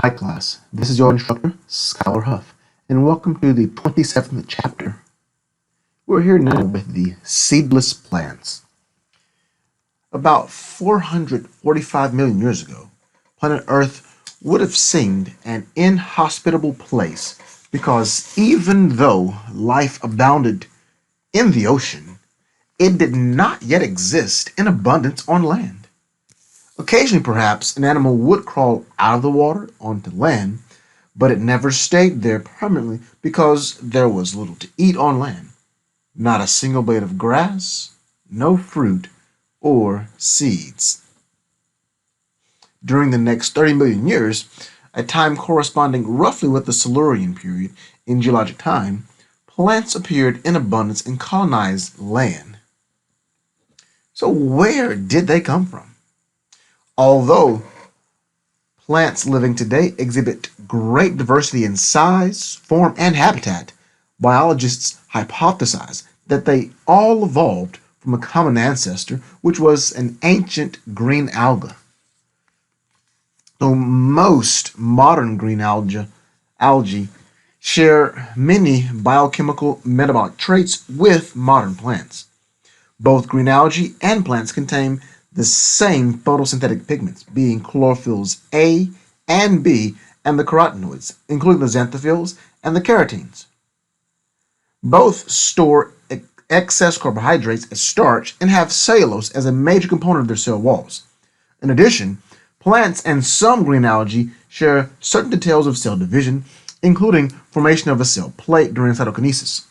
Hi class, this is your instructor, Skylar Huff, and welcome to the 27th chapter. We're here now with the seedless plants. About 445 million years ago, planet Earth would have seemed an inhospitable place because even though life abounded in the ocean, it did not yet exist in abundance on land. Occasionally, perhaps, an animal would crawl out of the water onto land, but it never stayed there permanently because there was little to eat on land. Not a single blade of grass, no fruit, or seeds. During the next 30 million years, a time corresponding roughly with the Silurian period in geologic time, plants appeared in abundance and colonized land. So where did they come from? Although plants living today exhibit great diversity in size, form, and habitat, biologists hypothesize that they all evolved from a common ancestor, which was an ancient green alga. So most modern green algae share many biochemical metabolic traits with modern plants. Both green algae and plants contain the same photosynthetic pigments, being chlorophylls A and B, and the carotenoids, including the xanthophylls and the carotenes. Both store excess carbohydrates as starch and have cellulose as a major component of their cell walls. In addition, plants and some green algae share certain details of cell division, including formation of a cell plate during cytokinesis.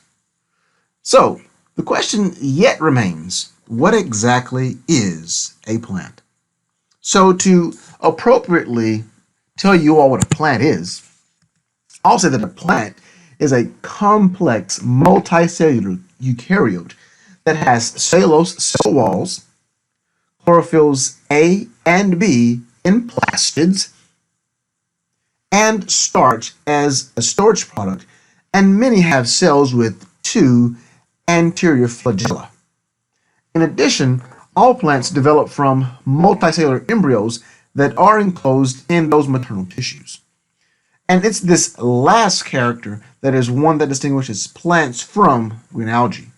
So, the question yet remains, what exactly is a plant? So to appropriately tell you all what a plant is, I'll say that a plant is a complex multicellular eukaryote that has cellulose cell walls, chlorophylls A and B in plastids, and starch as a storage product, and many have cells with two anterior flagella. In addition, all plants develop from multicellular embryos that are enclosed in those maternal tissues. And it's this last character that is one that distinguishes plants from green algae.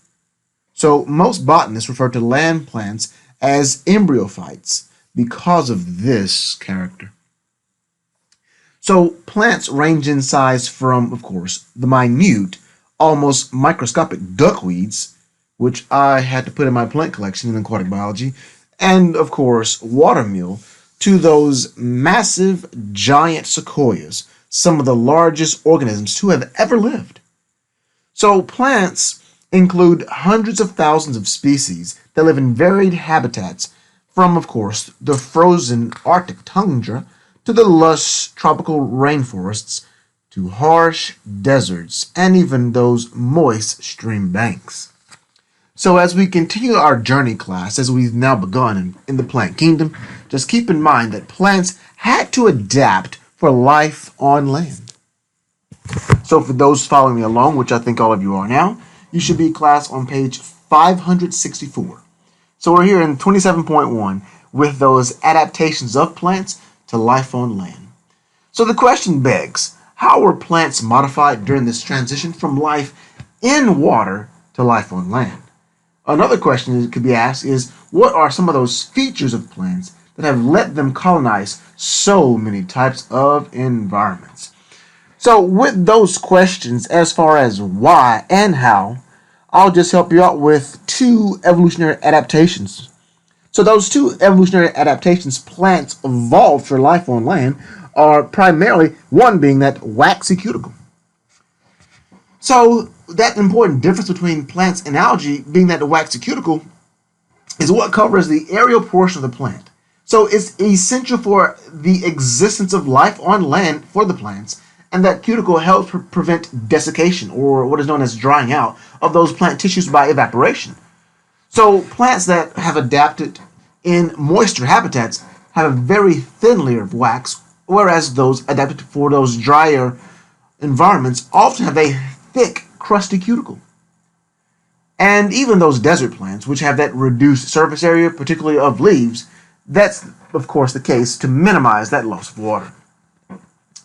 So most botanists refer to land plants as embryophytes because of this character. So plants range in size from, of course, the minute, almost microscopic duckweeds, which I had to put in my plant collection in aquatic biology, and of course watermeal, to those massive giant sequoias, some of the largest organisms to have ever lived. So plants include hundreds of thousands of species that live in varied habitats, from of course the frozen Arctic tundra to the lush tropical rainforests to harsh deserts and even those moist stream banks. So as we continue our journey, class, as we've now begun in the plant kingdom, just keep in mind that plants had to adapt for life on land. So for those following me along, which I think all of you are now, you should be, class, on page 564. So we're here in 27.1 with those adaptations of plants to life on land. So the question begs, how were plants modified during this transition from life in water to life on land? Another question that could be asked is, what are some of those features of plants that have let them colonize so many types of environments? So with those questions as far as why and how, I'll just help you out with two evolutionary adaptations. So those two evolutionary adaptations plants evolved for life on land are primarily, one being that waxy cuticle. So that important difference between plants and algae being that the waxy cuticle is what covers the aerial portion of the plant. So it's essential for the existence of life on land for the plants, and that cuticle helps prevent desiccation, or what is known as drying out, of those plant tissues by evaporation. So plants that have adapted in moisture habitats have a very thin layer of wax, whereas those adapted for those drier environments often have a thick, crusty cuticle. And even those desert plants, which have that reduced surface area, particularly of leaves, that's of course the case to minimize that loss of water.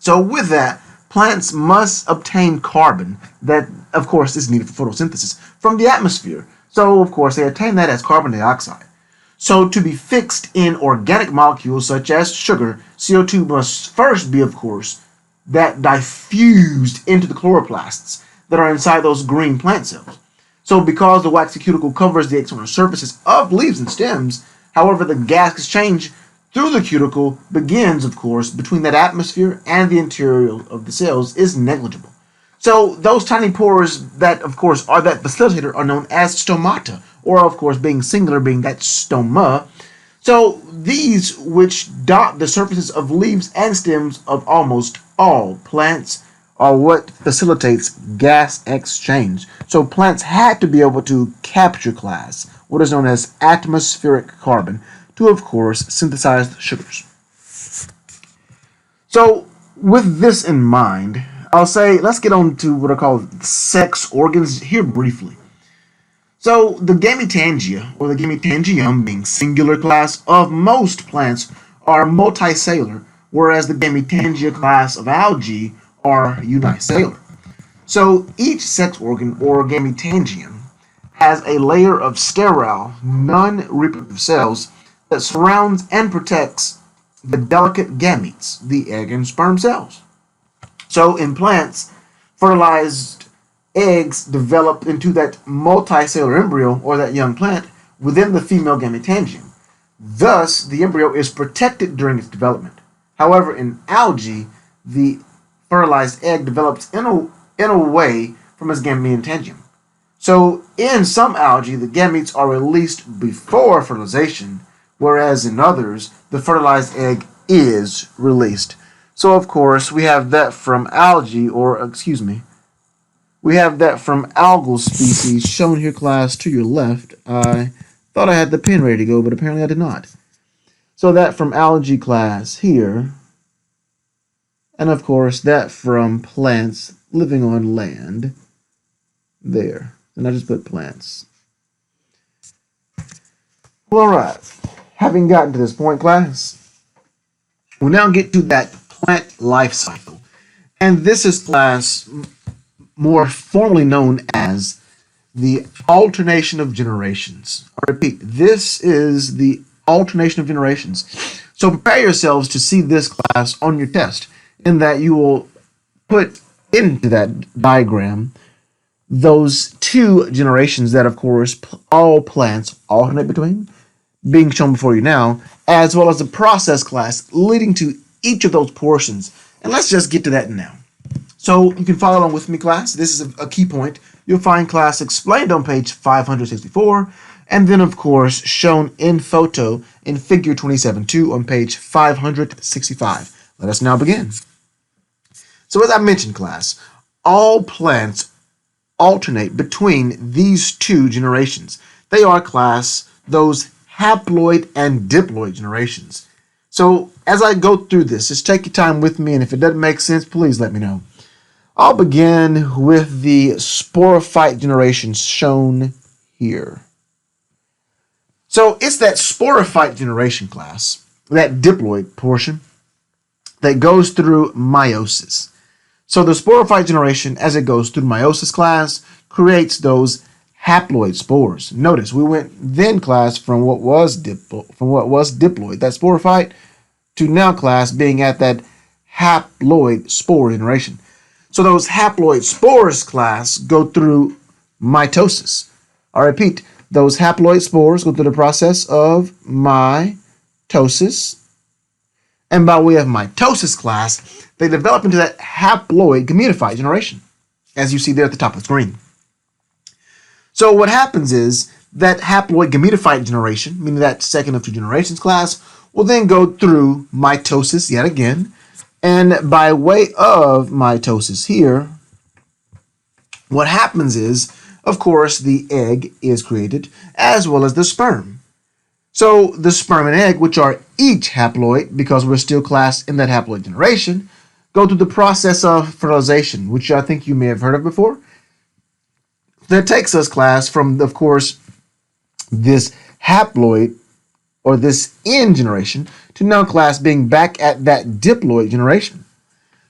So with that, plants must obtain carbon that, of course, is needed for photosynthesis from the atmosphere. So, of course, they attain that as carbon dioxide. So to be fixed in organic molecules such as sugar, CO2 must first be, of course, that diffused into the chloroplasts that are inside those green plant cells. So because the waxy cuticle covers the external surfaces of leaves and stems, however, the gas exchange through the cuticle begins, of course, between that atmosphere and the interior of the cells is negligible. So those tiny pores that, of course, are that facilitator are known as stomata, or, of course, being singular, being that stoma. So these, which dot the surfaces of leaves and stems of almost all plants, are what facilitates gas exchange. So plants had to be able to capture class, what is known as atmospheric carbon, to, of course, synthesize sugars. So with this in mind, I'll say let's get on to what are called sex organs here briefly. So the gametangia, or the gametangium, being singular class of most plants, are multicellular, whereas the gametangia class of algae are unicellular. So each sex organ, or gametangium, has a layer of sterile, non-reproductive cells that surrounds and protects the delicate gametes, the egg and sperm cells. So in plants, fertilized eggs develop into that multicellular embryo, or that young plant, within the female gametangium. Thus, the embryo is protected during its development. However, in algae, the fertilized egg develops in a way from its gametangium. So in some algae, the gametes are released before fertilization, whereas in others, the fertilized egg is released. So, of course, we have that from algae, we have that from algal species shown here, class, to your left. I thought I had the pen ready to go, but apparently I did not. So that from algae class here, and of course that from plants living on land there. And I just put plants. Well, all right. Having gotten to this point, class, we'll now get to that plant life cycle. And this is, class, more formally known as the alternation of generations. I repeat, this is the alternation of generations. So prepare yourselves to see this, class, on your test, in that you will put into that diagram those two generations that, of course, all plants alternate between, being shown before you now, as well as the process, class, leading to each of those portions. And let's just get to that now. So you can follow along with me, class. This is a key point. You'll find, class, explained on page 564, and then, of course, shown in photo in figure 27.2 on page 565. Let us now begin. So as I mentioned, class, all plants alternate between these two generations. They are, class, those haploid and diploid generations. So as I go through this, just take your time with me, and if it doesn't make sense, please let me know. I'll begin with the sporophyte generation shown here. So it's that sporophyte generation, class, that diploid portion, that goes through meiosis. So the sporophyte generation, as it goes through meiosis, class, creates those haploid spores. Notice we went then, class, from what was diploid, that sporophyte, to now, class, being at that haploid spore generation. So those haploid spores, class, go through mitosis. I repeat, those haploid spores go through the process of mitosis. And by way of mitosis, class, they develop into that haploid gametophyte generation, as you see there at the top of the screen. So what happens is that haploid gametophyte generation, meaning that second of two generations, class, will then go through mitosis yet again. And by way of mitosis here, what happens is, of course, the egg is created as well as the sperm. So the sperm and egg, which are each haploid, because we're still, class, in that haploid generation, go through the process of fertilization, which I think you may have heard of before. That takes us, class, from, of course, this haploid, or this N generation, to now, class, being back at that diploid generation.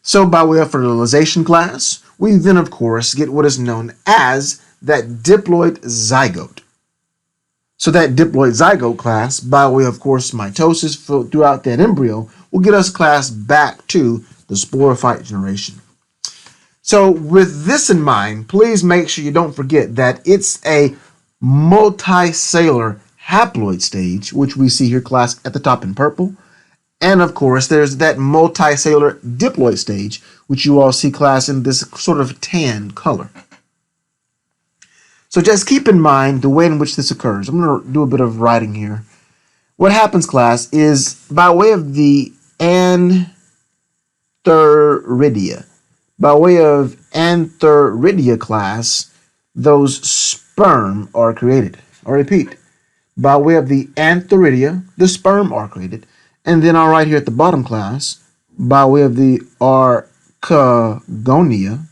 So by way of fertilization class, we then of course get what is known as that diploid zygote. So that diploid zygote class, by way of course mitosis throughout that embryo, will get us class back to the sporophyte generation. So with this in mind, please make sure you don't forget that it's a multicellular haploid stage, which we see here class at the top in purple. And of course, there's that multicellular diploid stage, which you all see class in this sort of tan color. So just keep in mind the way in which this occurs. I'm going to do a bit of writing here. What happens, class, is by way of the antheridia. By way of antheridia, class, those sperm are created. I'll repeat. By way of the antheridia, the sperm are created. And then I'll write here at the bottom, class, by way of the archegonia,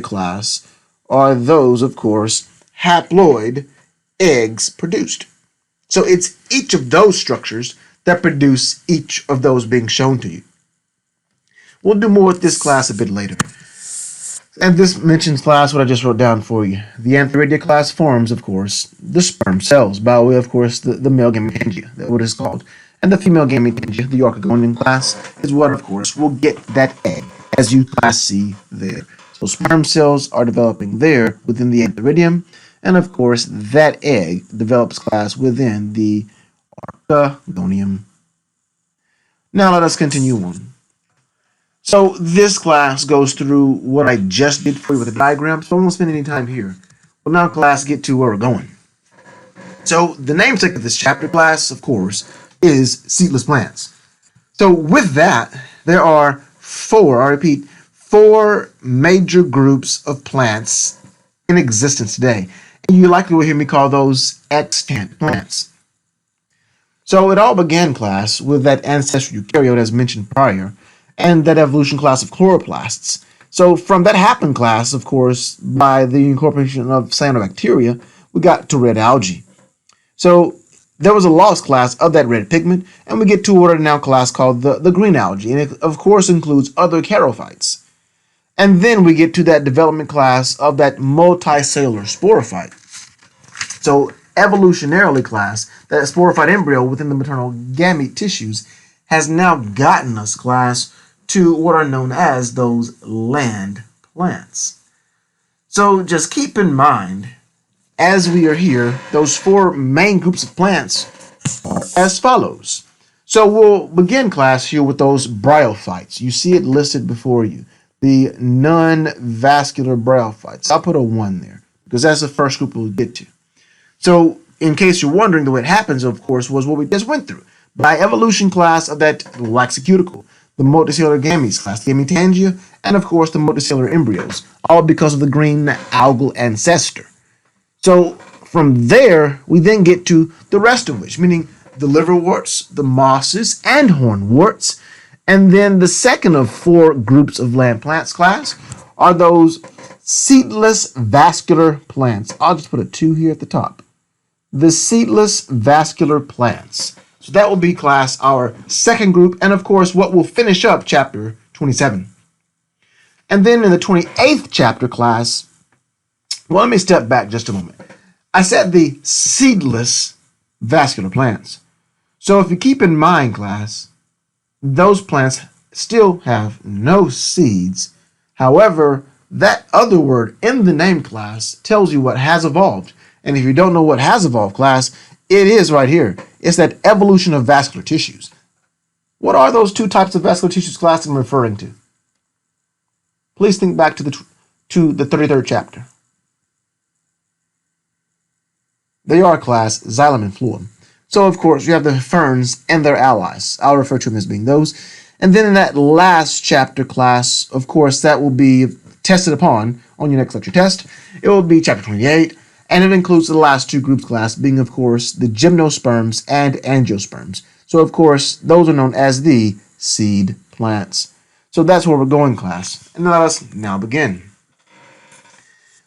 class, are those, of course, haploid eggs produced. So it's each of those structures that produce each of those being shown to you. We'll do more with this class a bit later. And this mentions, class, what I just wrote down for you. The antheridia class forms, of course, the sperm cells, by way, of course, the male gametangia, that's what it's called. And the female gametangia, the archegonian class, is what, of course, will get that egg, as you class see there. So sperm cells are developing there within the antheridium, and of course that egg develops class within the archegonium. Now let us continue on. So this class goes through what I just did for you with the diagram, so I won't spend any time here. Well, now class, get to where we're going. So the namesake of this chapter, class, of course, is seedless plants. So with that, there are four major groups of plants in existence today. And you likely will hear me call those extant plants. So it all began, class, with that ancestral eukaryote as mentioned prior, and that evolution class of chloroplasts. So from that happened, class, of course, by the incorporation of cyanobacteria, we got to red algae. So there was a loss, class, of that red pigment, and we get to what are now, class, called the green algae, and it of course includes other charophytes. And then we get to that development, class, of that multicellular sporophyte. So evolutionarily, class, that sporophyte embryo within the maternal gamete tissues has now gotten us, class, to what are known as those land plants. So just keep in mind, as we are here, those four main groups of plants are as follows. So we'll begin, class, here with those bryophytes. You see it listed before you, the non-vascular bryophytes. I'll put a 1 there because that's the first group we'll get to. So in case you're wondering, the way it happens, of course, was what we just went through. By evolution, class, of that waxy cuticle, the multicellular gametes, class, the gametangia, and of course the multicellular embryos, all because of the green algal ancestor. So from there, we then get to the rest of which, meaning the liverworts, the mosses, and hornworts. And then the second of four groups of land plants, class, are those seedless vascular plants. I'll just put a 2 here at the top. The seedless vascular plants. So that will be, class, our second group, and of course what will finish up chapter 27. And then in the 28th chapter, class, well, let me step back just a moment. I said the seedless vascular plants. So if you keep in mind, class, those plants still have no seeds. However, that other word in the name, class, tells you what has evolved. And if you don't know what has evolved, class, it is right here. It's that evolution of vascular tissues. What are those two types of vascular tissues, class, I'm referring to? Please think back to the 33rd chapter. They are, class, xylem and phloem. So, of course, you have the ferns and their allies. I'll refer to them as being those. And then in that last chapter, class, of course, that will be tested upon on your next lecture test. It will be chapter 28. And it includes the last two groups, class, being, of course, the gymnosperms and angiosperms. So, of course, those are known as the seed plants. So that's where we're going, class. And let us now begin.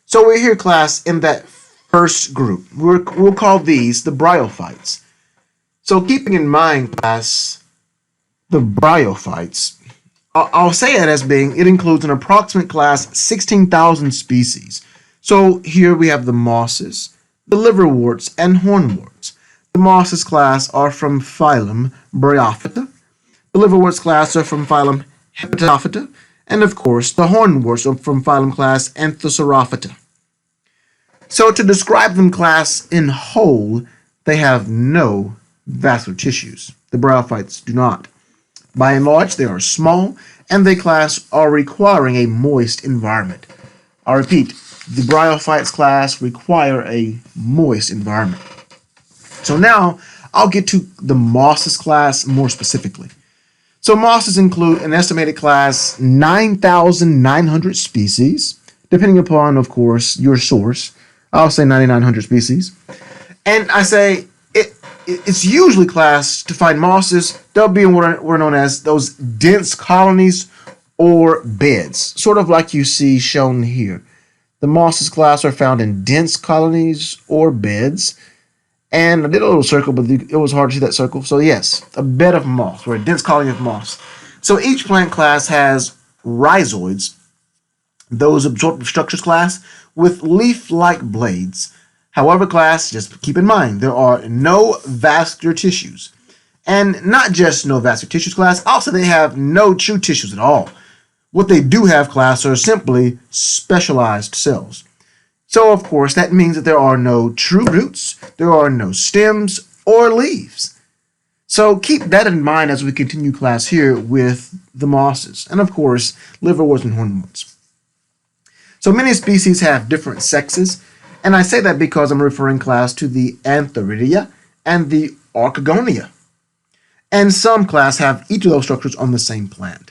So we're here, class, in that first group. We'll call these the bryophytes. So keeping in mind, class, The bryophytes, I'll say it as being, it includes an approximate class 16,000 species. So here we have the mosses, the liverworts, and hornworts. The mosses class are from phylum Bryophyta. The liverworts class are from phylum Hepatophyta. And of course, the hornworts are from phylum class Anthosaurophyta. So to describe them class in whole, they have no vascular tissues. The bryophytes do not. By and large, they are small, and they class are requiring a moist environment. I repeat, the bryophytes class require a moist environment. So now I'll get to the mosses class more specifically. So mosses include an estimated class 9,900 species, depending upon, of course, your source. I'll say 9,900 species. And I say it's usually classed to find mosses. They'll be in what are known as those dense colonies or beds, sort of like you see shown here. The mosses class are found in dense colonies or beds. And I did a little circle, but it was hard to see that circle. So yes, a bed of moss, or a dense colony of moss. So each plant class has rhizoids, those absorptive structures class, with leaf-like blades. However, class, just keep in mind, there are no vascular tissues. And not just no vascular tissues class, also they have no true tissues at all. What they do have class are simply specialized cells. So, of course, that means that there are no true roots, there are no stems or leaves. So keep that in mind as we continue class here with the mosses, and of course, liverworts and hornworts. So many species have different sexes, and I say that because I'm referring class to the Antheridia and the Archegonia. And some class have each of those structures on the same plant.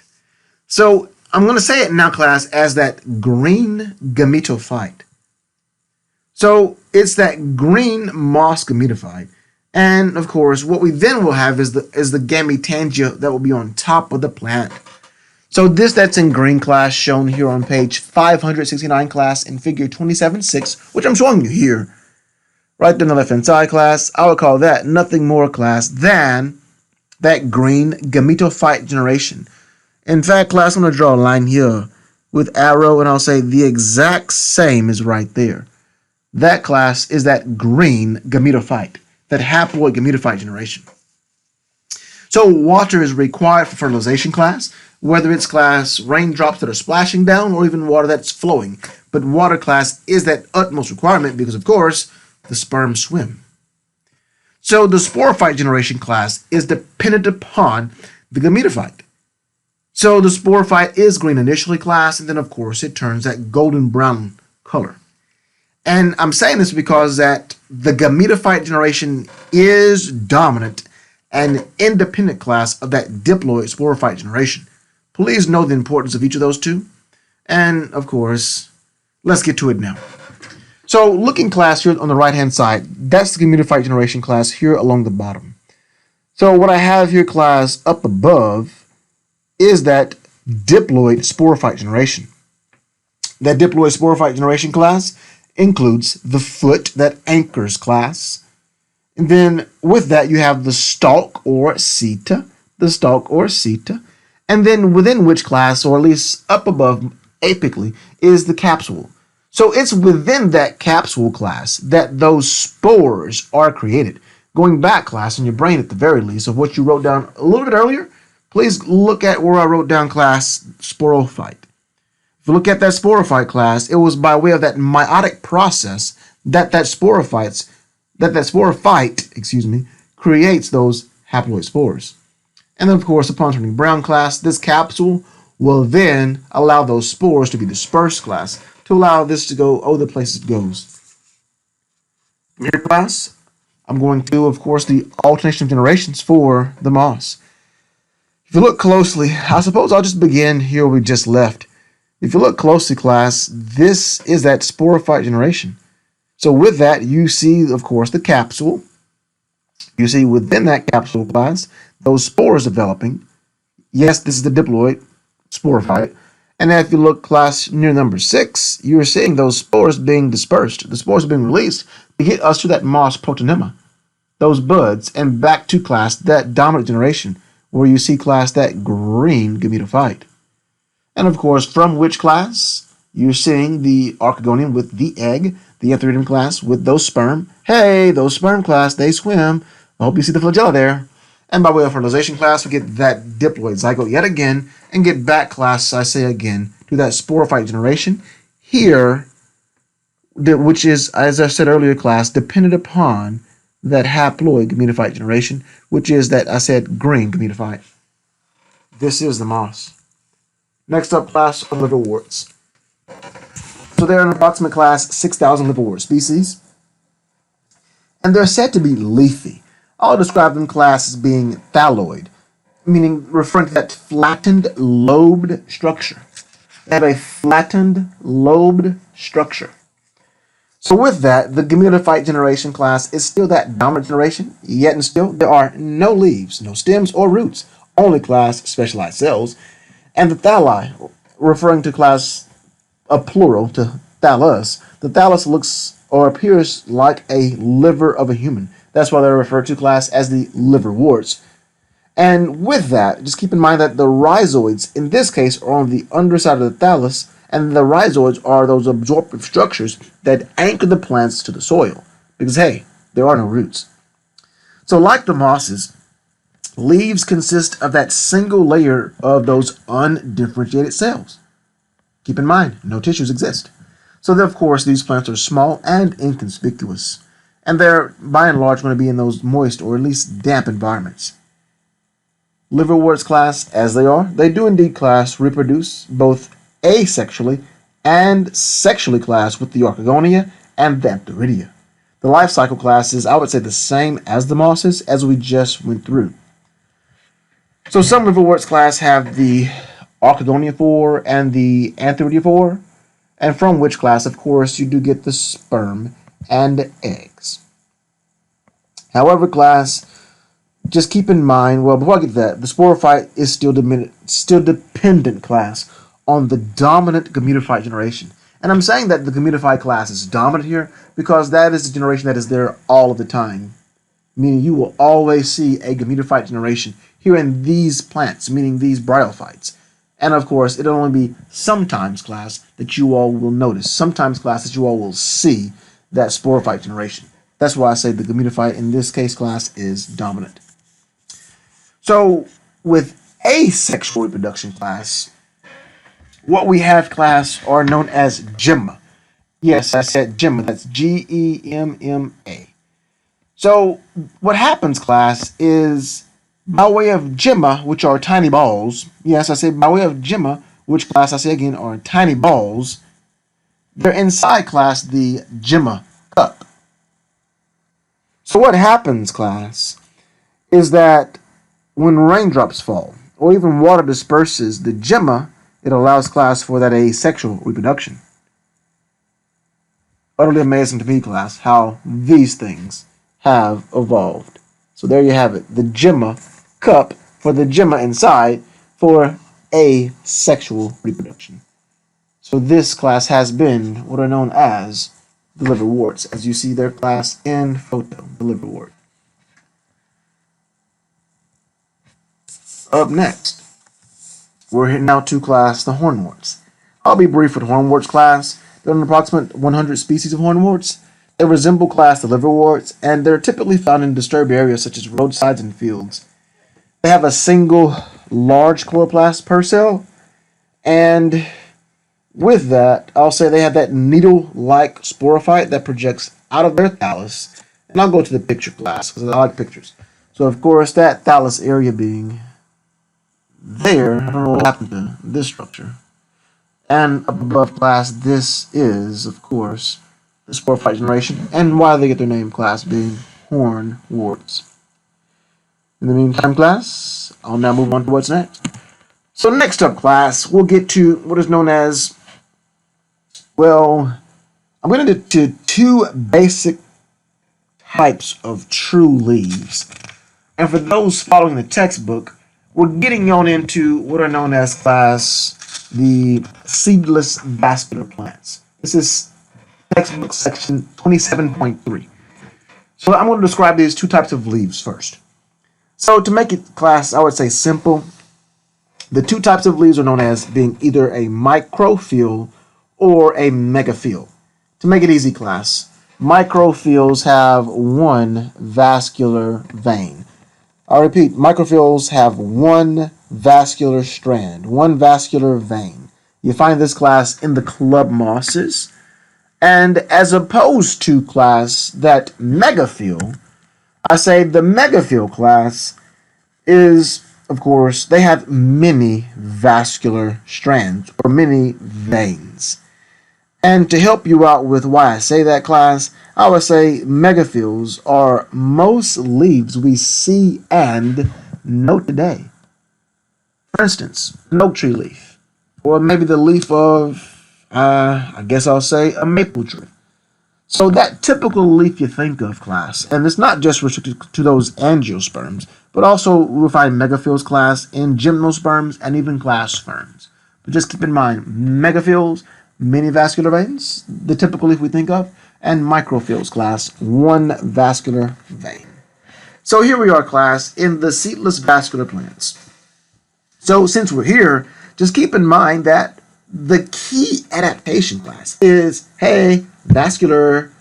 So I'm going to say it now, class, as that green gametophyte. So it's that green moss gametophyte. And of course, what we then will have is the gametangia that will be on top of the plant. So that's in green class, shown here on page 569 class in figure 27.6, which I'm showing you here. Right there on the left-hand side class, I would call that nothing more class than that green gametophyte generation. In fact, class, I'm going to draw a line here with arrow, and I'll say the exact same is right there. That class is that green gametophyte, that haploid gametophyte generation. So water is required for fertilization class, whether it's class raindrops that are splashing down or even water that's flowing. But water class is that utmost requirement because, of course, the sperm swim. So the sporophyte generation class is dependent upon the gametophyte. So the sporophyte is green initially class, and then, of course, it turns that golden brown color. And I'm saying this because that the gametophyte generation is dominant and independent class of that diploid sporophyte generation. Please know the importance of each of those two. And, of course, let's get to it now. So looking class here on the right-hand side, that's the gametophyte generation class here along the bottom. So what I have here, class, up above is that diploid sporophyte generation. That diploid sporophyte generation class includes the foot that anchors class. And then with that, you have the stalk or seta, and then within which class, or at least up above apically, is the capsule. So it's within that capsule class that those spores are created. Going back, class, in your brain at the very least, of what you wrote down a little bit earlier, please look at where I wrote down class sporophyte. If you look at that sporophyte class, it was by way of that meiotic process that sporophyte creates those haploid spores. And then, of course, upon turning brown class, this capsule will then allow those spores to be dispersed class, to allow this to go the places it goes. Here, class, I'm going to, of course, the alternation of generations for the moss. If you look closely, I suppose I'll just begin here where we just left. If you look closely, class, this is that sporophyte generation. So with that, you see, of course, the capsule. You see within that capsule, class, those spores developing. Yes, this is the diploid sporophyte. And then if you look, class, near number 6, you're seeing those spores being dispersed. The spores are being released to get us to that moss protonema, those buds, and back to, class, that dominant generation, where you see class that green gametophyte. And of course, from which class? You're seeing the archegonian with the egg, the antheridium class with those sperm. Hey, those sperm class, they swim. I hope you see the flagella there. And by way of fertilization class, we get that diploid zygote yet again, and get back class, I say again, to that sporophyte generation. Here, which is, as I said earlier, class, dependent upon that haploid gametophyte generation, which is that I said green gametophyte. This is the moss. Next up, class of liverworts. So they're an approximate class 6,000 liverwort species, and they're said to be leafy. I'll describe them class as being thalloid, meaning referring to that flattened lobed structure. They have a flattened lobed structure. So with that, the gametophyte generation class is still that dominant generation, yet and still there are no leaves, no stems or roots, only class specialized cells. And the thalli, referring to class a plural to thallus, the thallus looks or appears like a liver of a human. That's why they're referred to class as the liverworts. And with that, just keep in mind that the rhizoids, in this case, are on the underside of the thallus, and the rhizoids are those absorptive structures that anchor the plants to the soil. Because, hey, there are no roots. So like the mosses, leaves consist of that single layer of those undifferentiated cells. Keep in mind, no tissues exist. So, of course, these plants are small and inconspicuous. And they're, by and large, going to be in those moist or at least damp environments. Liverworts class, as they do indeed class reproduce both asexually and sexually class with the archegonia and the antheridia. The life cycle class is, I would say, the same as the mosses as we just went through. So some liverworts class have the archegoniophore and the antheridiophore, and from which class, of course, you do get the sperm and eggs. However, class, just keep in mind, well, before I get to that, the sporophyte is still dependent class on the dominant gametophyte generation. And I'm saying that the gametophyte class is dominant here because that is the generation that is there all of the time. Meaning you will always see a gametophyte generation here in these plants, meaning these bryophytes. And of course, it'll only be sometimes class that you all will notice, sometimes class that you all will see that sporophyte generation. That's why I say the gametophyte in this case class is dominant. So with asexual reproduction class, what we have class are known as gemma. Yes, I said gemma. That's Gemma. So what happens, class, is by way of gemma, which are tiny balls. Yes, I say by way of gemma, which class I say again are tiny balls. They're inside class the gemma cup. So what happens, class, is that when raindrops fall or even water disperses the gemma, it allows class for that asexual reproduction. Utterly amazing to me, class, how these things have evolved. So there you have it, the gemma cup for the gemma inside for asexual reproduction. So this class has been what are known as the liverworts, as you see their class in photo, the liverwort. Up next, we're hitting out to class the hornworts. I'll be brief with hornworts class. There are an approximate 100 species of hornworts. They resemble class the liverworts, and they're typically found in disturbed areas such as roadsides and fields. They have a single large chloroplast per cell, and with that, I'll say they have that needle-like sporophyte that projects out of their thallus. And I'll go to the picture class because I like pictures. So, of course, that thallus area being there, I don't know what happened to this structure. And up above class, this is, of course, the sporophyte generation, and why they get their name, class, being hornworts. In the meantime, class, I'll now move on to what's next. So next up, class, we'll get to what is known as, well, I'm going to get to two basic types of true leaves. And for those following the textbook, we're getting on into what are known as, class, the seedless vascular plants. This is textbook section 27.3. So I'm going to describe these two types of leaves first. So to make it, class, I would say simple, the two types of leaves are known as being either a microphyll or a megaphyll. To make it easy, class, microphylls have one vascular vein. I'll repeat, microphylls have one vascular strand, one vascular vein. You find this, class, in the club mosses. And as opposed to, class, that megaphyll, I say the megaphyll, class, is, of course, they have many vascular strands or many veins. And to help you out with why I say that, class, I would say megaphylls are most leaves we see and know today. For instance, an oak tree leaf, or maybe the leaf of, I guess I'll say, a maple tree. So that typical leaf you think of, class, and it's not just restricted to those angiosperms, but also we'll find megaphylls, class, in gymnosperms and even class ferns. But just keep in mind, megaphylls, many vascular veins, the typical leaf we think of, and microphylls, class, one vascular vein. So here we are, class, in the seedless vascular plants. So since we're here, just keep in mind that the key adaptation, class, is, hey, vascular.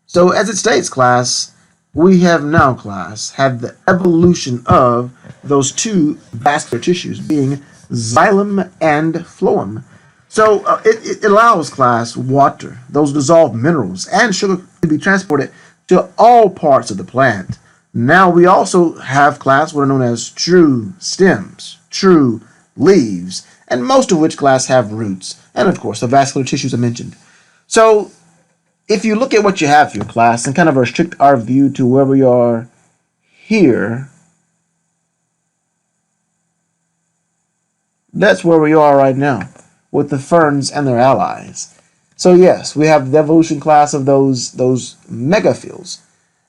So as it states, class, we have now, class, had the evolution of those two vascular tissues being xylem and phloem. So it allows, class, water, those dissolved minerals, and sugar to be transported to all parts of the plant. Now we also have, class, what are known as true stems, true leaves, and most of which, class, have roots, and of course the vascular tissues I mentioned. So if you look at what you have here, class, and kind of restrict our view to where we are here, that's where we are right now with the ferns and their allies. So yes, we have the evolution, class, of those megaphylls.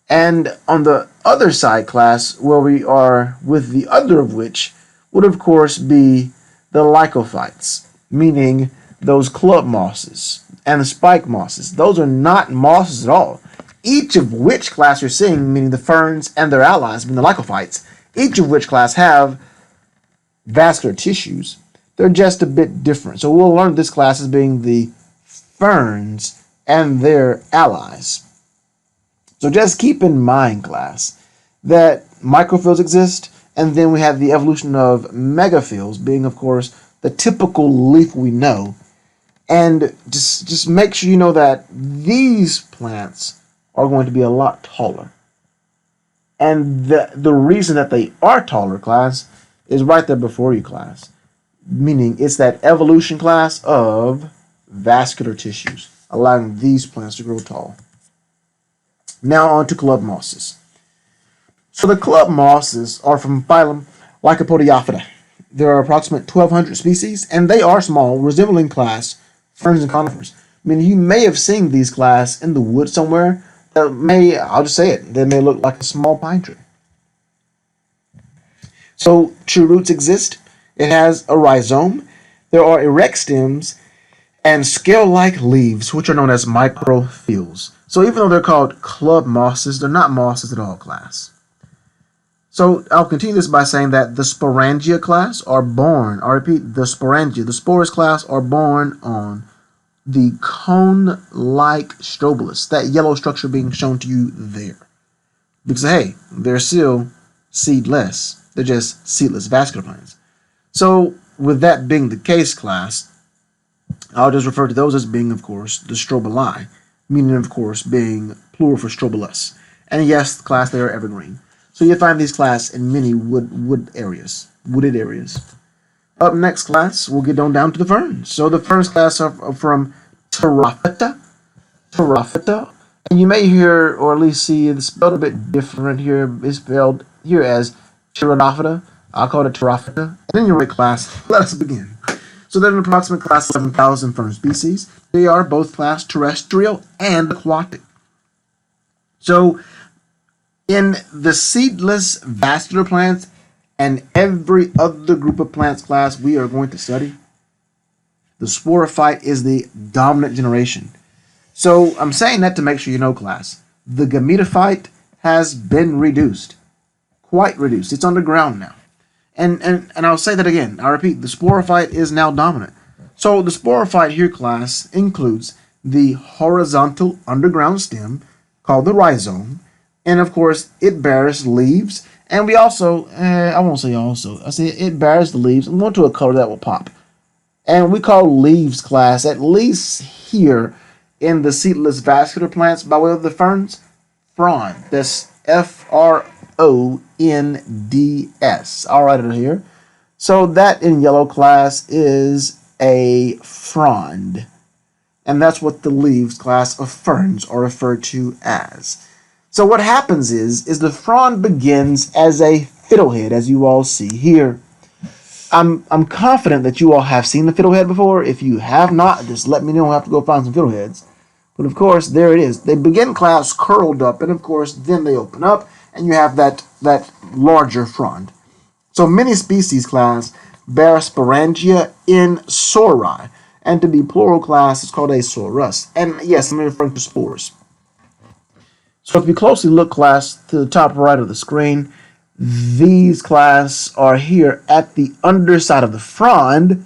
And on the other side, class, where we are with the other of which would of course be the lycophytes, meaning those club mosses and the spike mosses. Those are not mosses at all. Each of which, class, you're seeing, meaning the ferns and their allies, meaning the lycophytes, each of which, class, have vascular tissues. They're just a bit different. So we'll learn this, class, as being the ferns and their allies. So just keep in mind, class, that microphylls exist, and then we have the evolution of megaphylls, being, of course, the typical leaf we know. And just make sure you know that these plants are going to be a lot taller. And the reason that they are taller, class, is right there before you, class. Meaning it's that evolution, class, of vascular tissues, allowing these plants to grow tall. Now on to club mosses. So the club mosses are from phylum Lycopodiophyta. There are approximately 1,200 species, and they are small, resembling, class, ferns and conifers. I mean, you may have seen these, class, in the woods somewhere. I'll just say it, they may look like a small pine tree. So true roots exist. It has a rhizome. There are erect stems and scale-like leaves, which are known as microphylls. So even though they're called club mosses, they're not mosses at all, class. So I'll continue this by saying that the sporangia, class, are born, I repeat, the sporangia, the spores, class, are born on the cone-like strobilus, that yellow structure being shown to you there. Because, hey, they're still seedless. They're just seedless vascular plants. So with that being the case, class, I'll just refer to those as being, of course, the strobili, meaning, of course, being plural for strobilus. And yes, class, they are evergreen. So you find these, class, in many wooded areas. Up next, class, we'll get down to the ferns. So the ferns, class, are from Pterophyta. And you may hear, or at least see, it's spelled a bit different here. It's spelled here as Pterophyta. I'll call it Pterophyta. And anyway, class, let us begin. So there's an approximate, class, 11,000 fern species. They are both, class, terrestrial and aquatic. So in the seedless vascular plants and every other group of plants, class, we are going to study, the sporophyte is the dominant generation. So I'm saying that to make sure you know, class, the gametophyte has been reduced quite reduced. It's underground now. And I'll say that again. I repeat, the sporophyte is now dominant. So the sporophyte here, class, includes the horizontal underground stem called the rhizome. And of course, it bears leaves. And we also, I won't say also, I say it bears the leaves. I'm going to a color that will pop. And we call leaves, class, at least here in the seedless vascular plants by way of the ferns, frond. That's Fronds. I'll write it here. So that in yellow, class, is a frond. And that's what the leaves, class, of ferns are referred to as. So what happens is the frond begins as a fiddlehead, as you all see here. I'm confident that you all have seen the fiddlehead before. If you have not, just let me know. I'll have to go find some fiddleheads. But of course, there it is. They begin, class, curled up, and of course, then they open up, and you have that larger frond. So many species, class, bear sporangia in sori, and to be plural, class, it's called a sorus. And yes, I'm referring to spores. So if you closely look, class, to the top right of the screen, these, class, are here at the underside of the frond,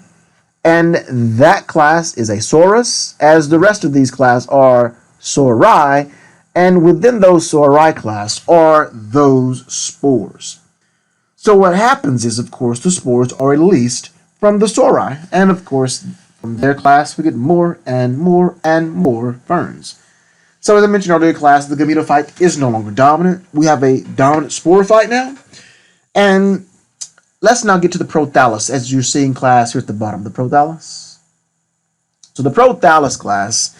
and that, class, is a sorus, as the rest of these, class, are sori, and within those sori, class, are those spores. So what happens is, of course, the spores are released from the sori, and of course, from their, class, we get more and more and more ferns. So as I mentioned earlier, class, the gametophyte is no longer dominant. We have a dominant sporophyte now. And let's now get to the prothallus, as you're seeing, class, here at the bottom, the prothallus. So the prothallus, class,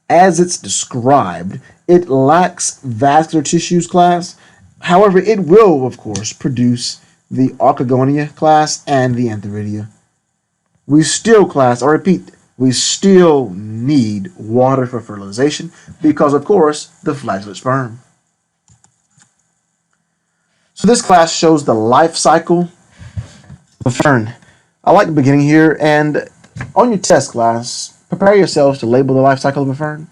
as it's described, it lacks vascular tissues, class. However, it will, of course, produce the archegonia, class, and the antheridia. We still, class, I repeat, we still need water for fertilization because, of course, the flagellate sperm. So this, class, shows the life cycle of fern. I like beginning here, and on your test, class, prepare yourselves to label the life cycle of a fern.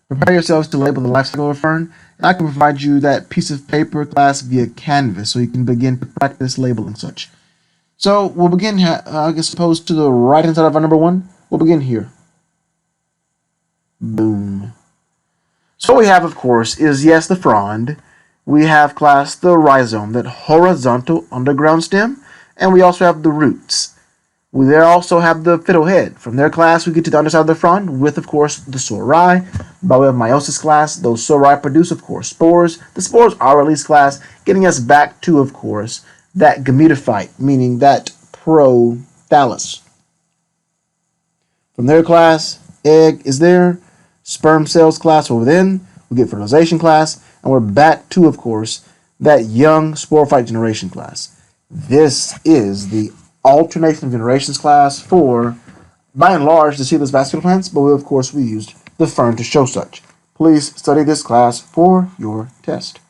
Prepare yourselves to label the life cycle of a fern, and I can provide you that piece of paper, class, via Canvas, so you can begin to practice labeling such. So we'll begin, I guess, opposed to the right-hand side of our number one. We'll begin here. Boom. So what we have, of course, is, yes, the frond. We have, class, the rhizome, that horizontal underground stem, and we also have the roots. We there also have the fiddlehead. From there, class, we get to the underside of the frond with, of course, the sori. By way of meiosis, class, those sori produce, of course, spores. The spores are released, class, getting us back to, of course, that gametophyte, meaning that prothallus. From there, class, egg is there, sperm cells, class, are within, we get fertilization, class, and we're back to, of course, that young sporophyte generation, class. This is the alternation of generations, class, for, by and large, the seedless vascular plants, but we, of course, we used the fern to show such. Please study this, class, for your test.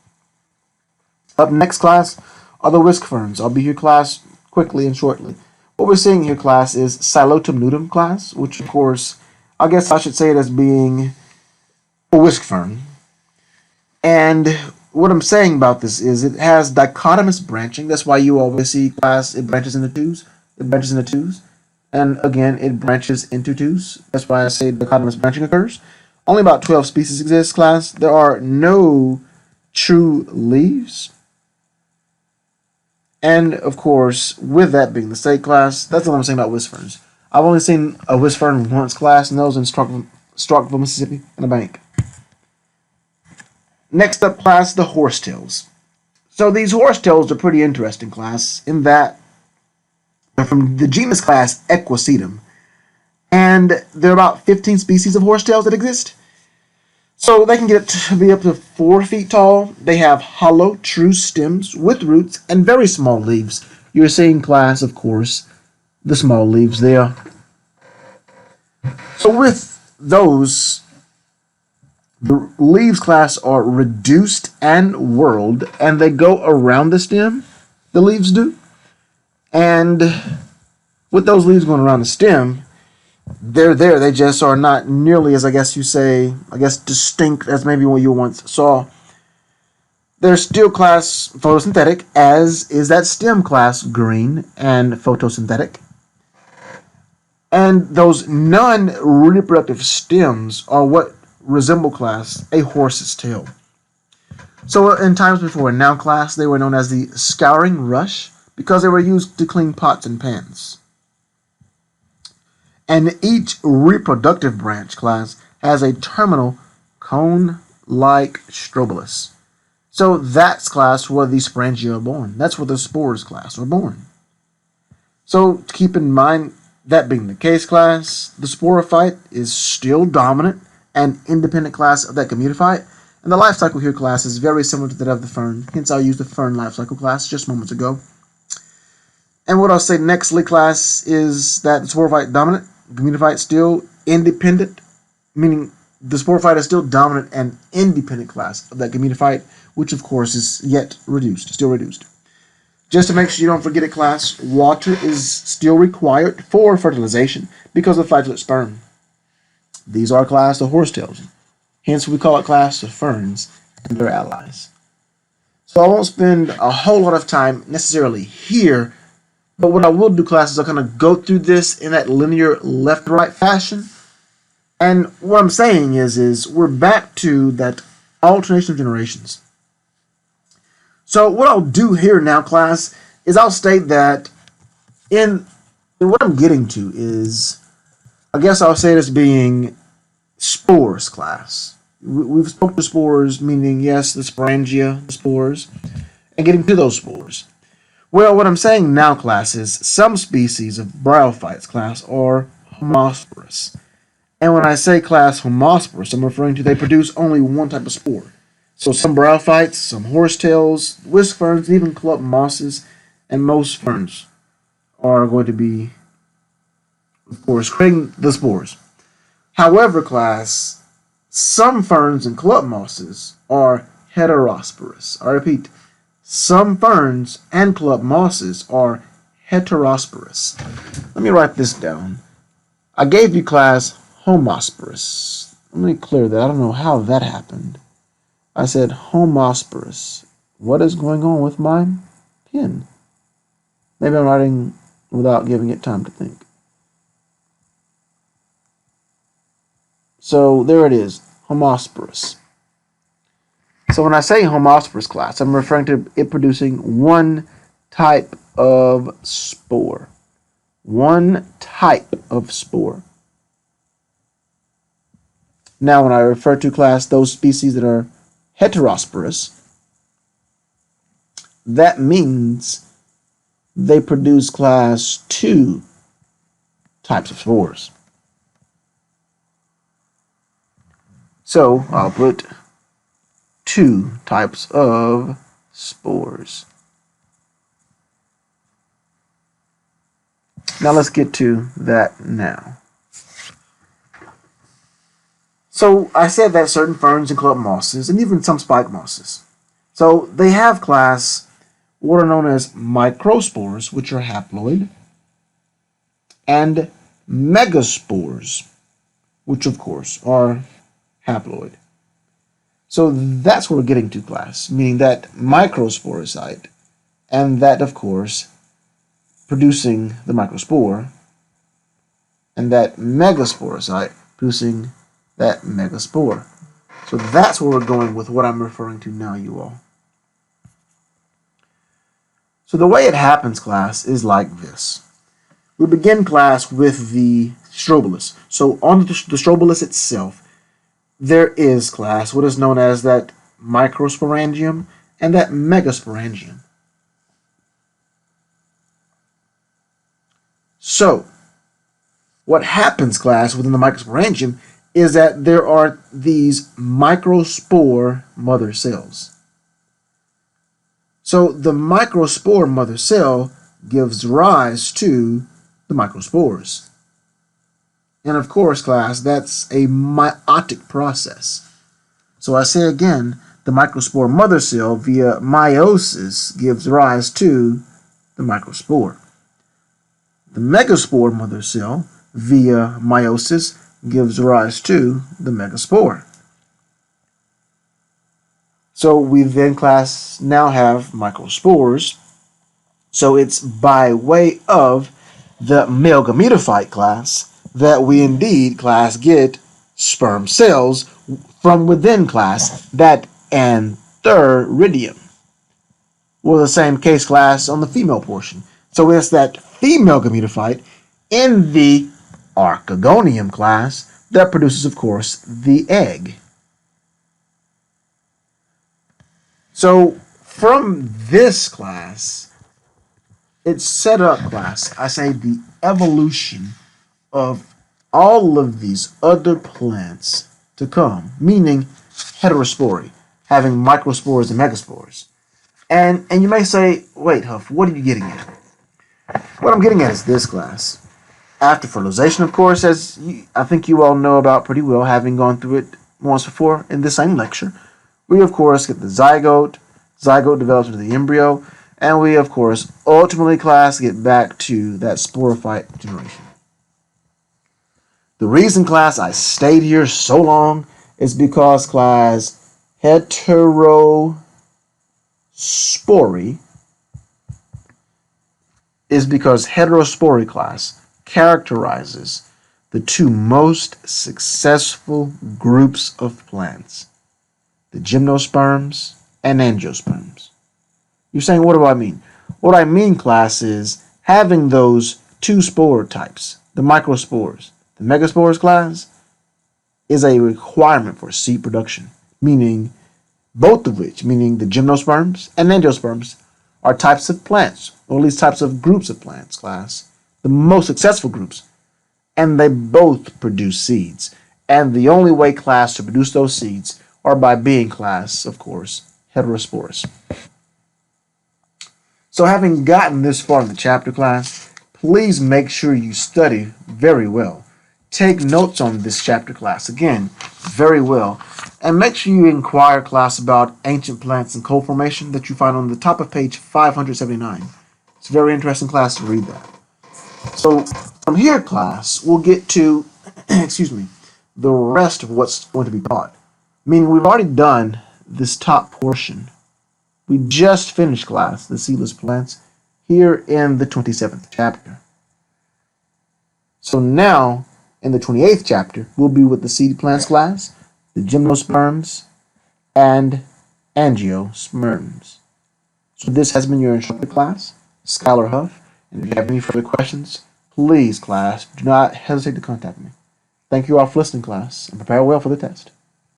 Up next, class, are the whisk ferns. I'll be here, class, quickly and shortly. What we're seeing here, class, is Psilotum nudum, class, which, of course, I guess I should say it as being a whisk fern. And what I'm saying about this is it has dichotomous branching. That's why you always see, class, it branches into twos. It branches into twos. And again, it branches into twos. That's why I say dichotomous branching occurs. Only about 12 species exist, class. There are no true leaves. And, of course, with that being the state, class, that's all I'm saying about whisk ferns. I've only seen a whisk fern once, class, and that was in Starkville, Mississippi, in a bank. Next up, class, the horsetails. So these horsetails are pretty interesting, class, in that they're from the genus class Equisetum. And there are about 15 species of horsetails that exist. So they can get to be up to 4 feet tall. They have hollow, true stems with roots and very small leaves. You're seeing, class, of course, the small leaves there. So with those, the leaves, class, are reduced and whorled, and they go around the stem. The leaves do. And with those leaves going around the stem, they're there. They just are not nearly as, I guess you say, distinct as maybe what you once saw. They're still class photosynthetic, as is that stem class green and photosynthetic. And those non-reproductive stems are what resemble class a horse's tail. So in times before in noun class, they were known as the scouring rush because they were used to clean pots and pans. And each reproductive branch class has a terminal cone-like strobilus. So that's class where the sporangia are born. That's where the spores class are born. So to keep in mind, that being the case class, the sporophyte is still dominant and independent class of that gametophyte. And the life cycle here class is very similar to that of the fern. Hence I used the fern life cycle class just moments ago. And what I'll say nextly class is that the sporophyte dominant, gametophyte still independent, meaning the sporophyte is still dominant and independent class of that gametophyte, which of course is yet reduced, still reduced. Just to make sure you don't forget it, class, water is still required for fertilization because of flagellate sperm. These are class the horsetails. Hence we call it class the ferns and their allies. So I won't spend a whole lot of time necessarily here, but what I will do, class, is I'll kind of go through this in that linear left-right fashion. And what I'm saying is we're back to that alternation of generations. So what I'll do here now, class, is I'll state that in what I'm getting to is, I guess I'll say it as being spores, class. We've spoken to spores, meaning, yes, the sporangia, the spores, and getting to those spores. Well, what I'm saying now, class, is some species of bryophytes, class, are homosporous. And when I say class homosporous, I'm referring to they produce only one type of spore. So some bryophytes, some horsetails, whisk ferns, and even club mosses, and most ferns are going to be, of course, creating the spores. However, class, some ferns and club mosses are heterosporous. I repeat, some ferns and club mosses are heterosporous. Let me write this down. I gave you class homosporous. Let me clear that. I don't know how that happened. I said homosporous. What is going on with my pen? Maybe I'm writing without giving it time to think. So there it is, homosporous. So when I say homosporous, class, I'm referring to it producing one type of spore. One type of spore. Now when I refer to, class, those species that are heterosporous, that means they produce, class, two types of spores. So I'll put two types of spores. Now let's get to that now. So I said that certain ferns and club mosses, and even some spike mosses, so they have, class, what are known as microspores, which are haploid, and megaspores, which of course are haploid. So that's what we're getting to, class, meaning that microsporocyte, and that, of course, producing the microspore, and that megasporocyte producing that megaspore. So that's where we're going with what I'm referring to now, you all. So the way it happens, class, is like this. We begin, class, with the strobilus. So on the strobilus itself, there is, class, what is known as that microsporangium and that megasporangium. So what happens, class, within the microsporangium is that there are these microspore mother cells. So the microspore mother cell gives rise to the microspores. And of course, class, that's a meiotic process. So I say again, the microspore mother cell via meiosis gives rise to the microspore. The megaspore mother cell via meiosis gives rise to the megaspore. So we then, class, now have microspores. So it's by way of the male gametophyte, class, that we indeed, class, get sperm cells from within, class, that antheridium. Well, the same case, class, on the female portion. So it's that female gametophyte in the archegonium, class, that produces, of course, the egg. So from this, class, it's set up, class, I say, the evolution of all of these other plants to come, meaning heterospory, having microspores and megaspores. And you may say, wait, Huff, what are you getting at? What I'm getting at is this, class. After fertilization, of course, as I think you all know about pretty well, having gone through it once before in this same lecture, we, of course, get the zygote. Zygote develops into the embryo. And we, of course, ultimately, class, get back to that sporophyte generation. The reason, class, I stayed here so long is because, class, heterospory is because heterospory, class, characterizes the two most successful groups of plants, the gymnosperms and angiosperms. You're saying, what do I mean? What I mean, class, is having those two spore types, the microspores, the megaspores, class, is a requirement for seed production, meaning both of which, meaning the gymnosperms and angiosperms, are types of plants, or at least types of groups of plants, class, the most successful groups, and they both produce seeds. And the only way, class, to produce those seeds are by being, class, of course, heterosporous. So having gotten this far in the chapter, class, please make sure you study very well. Take notes on this chapter, class, again, very well. And make sure you inquire, class, about ancient plants and coal formation that you find on the top of page 579. It's a very interesting, class, to read that. So from here, class, we'll get to, the rest of what's going to be taught. Meaning we've already done this top portion. We just finished, class, the seedless plants here in the 27th chapter. So now, in the 28th chapter, we'll be with the seed plants, class, the gymnosperms and angiosperms. So this has been your instructor, class, Skylar Huff. And if you have any further questions, please, class, do not hesitate to contact me. Thank you all for listening, class, and prepare well for the test.